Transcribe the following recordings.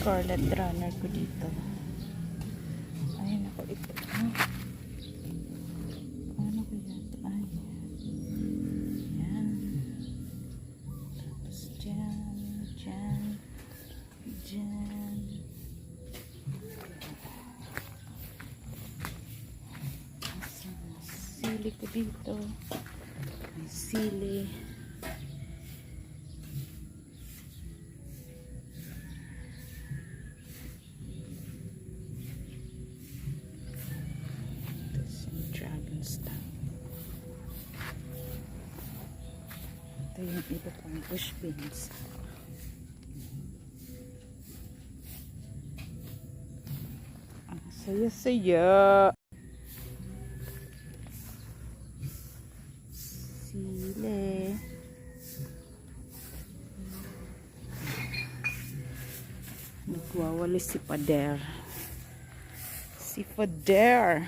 scarlet runner ko dito. Ayun ako ito. Ano ko yan? Ay. Yan. Tapos dyan. Dyan. Dyan. Sili ko dito. May sili. Ito yung iba pang bush beans. Ang saya-saya. Sili. Nagwawalis si Pader. Si Pader.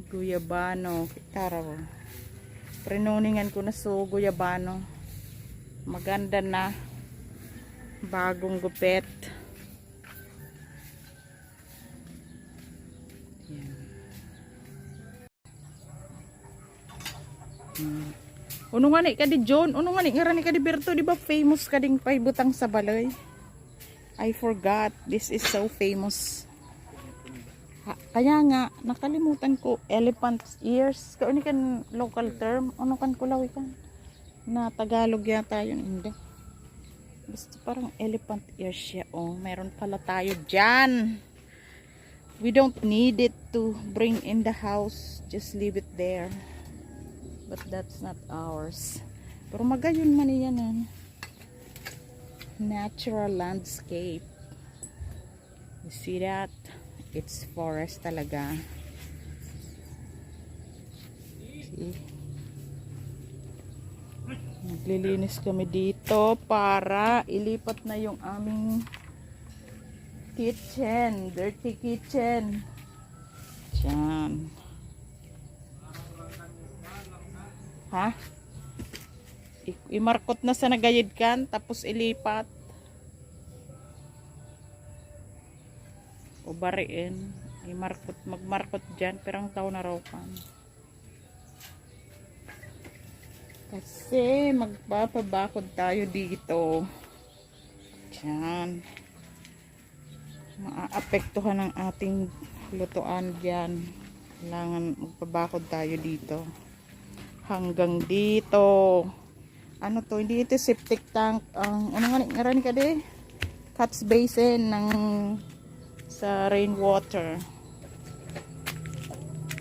Guyabano. Taraw. Prinuningan ko na so guyabano. Maganda na. Bagong gupit. Yan. Uno nga ni ka di John. Uno nga ni nga ka di Berto. Di ba famous ka ding paibutang sa balay? I forgot. This is so famous. Kaya nga, nakalimutan ko, elephant ears. Kauni kan local term. Ano kan kulawi kan? Na Tagalog yata yun. Hindi. Basta parang elephant ears siya. Oh, meron pala tayo dyan. We don't need it to bring in the house. Just leave it there. But that's not ours. Pero magayon man yan. Natural landscape. You see that? It's forest talaga. See? Naglilinis kami dito para ilipat na yung aming kitchen. Dirty kitchen. Diyan. Ha? Imarkot na sa nagayid kan, tapos ilipat. O bariin. Magmarkot dyan. Perang taon na raw kan. Kasi magpapabakod tayo dito. Diyan. Maaapektuhan ang ating lutuan dyan. Kailangan magpabakod tayo dito. Hanggang dito. Ano to? Hindi ito septic tank. Ano nga ngaran ka di? Catch basin ng sa rainwater.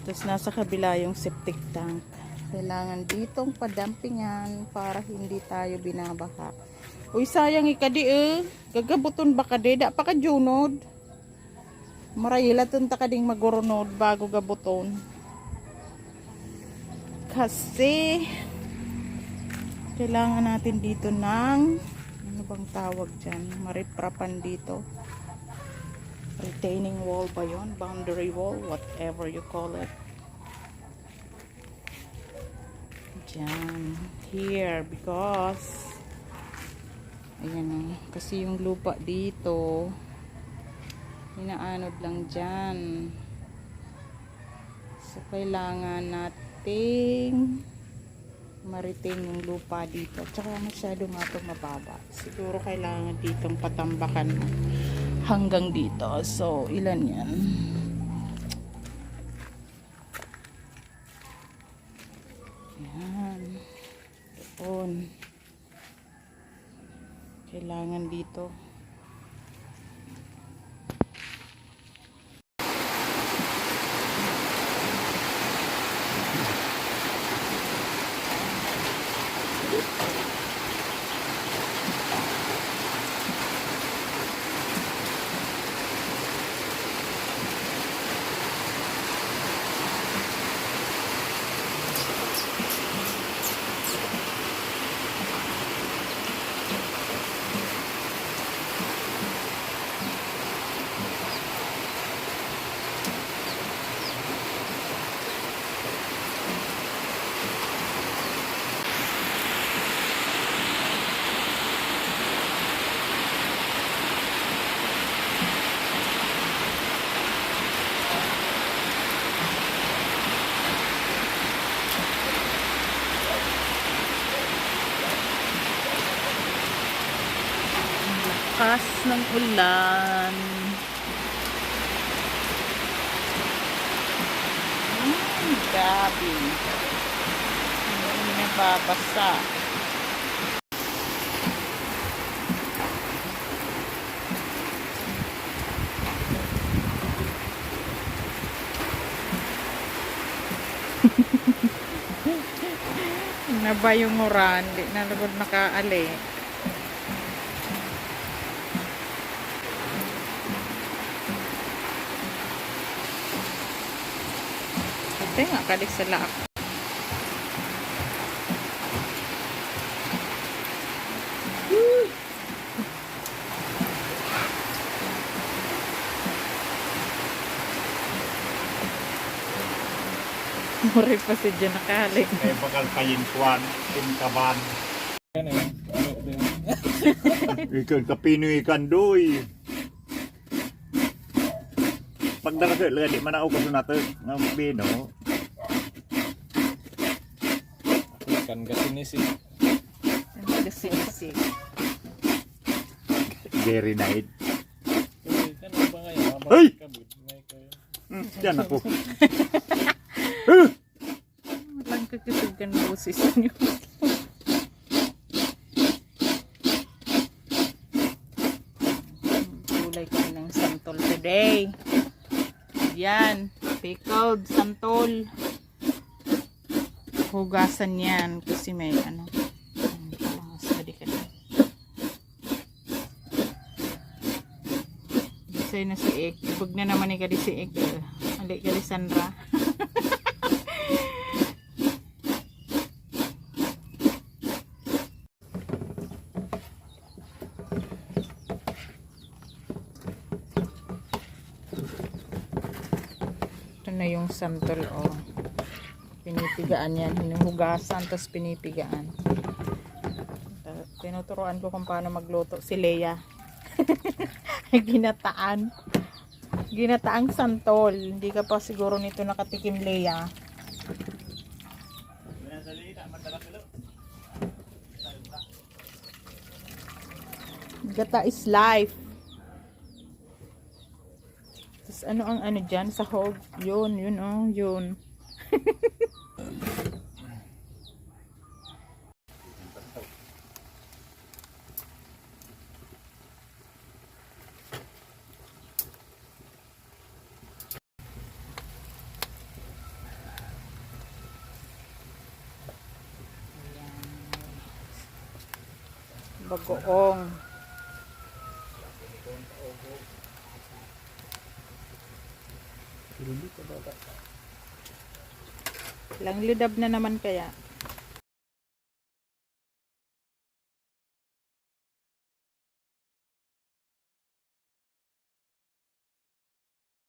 Tapos nasa kabila yung septic tank. Kailangan ditong padampingan para hindi tayo binabaha. Uy, sayang ikadi gagabuton ba kadi? Da pa ka junod. Marayilaton ta kading magurunod bago gabuton. Kasi kailangan natin dito ng ano bang tawag dyan? Mariprapan dito. Retaining wall ba yun? Boundary wall? Whatever you call it. Diyan. Here. Because ayan kasi yung lupa dito inaanod lang dyan. So kailangan nating maritain yung lupa dito. Tsaka masyado nga ito mababa. Siguro kailangan ditong patambakan hanggang dito. So, ilan yan? Yan. Doon. Kailangan dito. lakas ng ulan. Gabi. Hindi nababasa. Naba yung uran, di na lagod nakaali. Ito nga kalik sa laak. Muray pa si dyan nakali. May bakal payintuan, pinkaban. Ikan kapinoy ikan doy. Pagdara sa ilagay, di man ako kasunatag ng bino. Ikan gasinisi. Gasinisi. Very night. Kan ba ngayon? Ay! Diyan ako. Walang kakisugan boses niyo. Gulay kami ng santol today. Yan. Pickled santol. Hugasan yan kasi may ano. Sorry ka na. Bisay na si Ek. Ibag na naman ni ka di si Ek. Alik ka di Sandra. Ito na yung santol, oh. Pinipigaan yan, hinuhugasan tapos pinipigaan. Tinuturuan ko kung paano magluto si Leia. Ginataang santol. Hindi ka pa siguro nito nakatikim, Leia. Gata is life. Tapos ano ang ano dyan? Sahog. Yun, oh, yun. Bagoong. Lang lidab na naman kaya.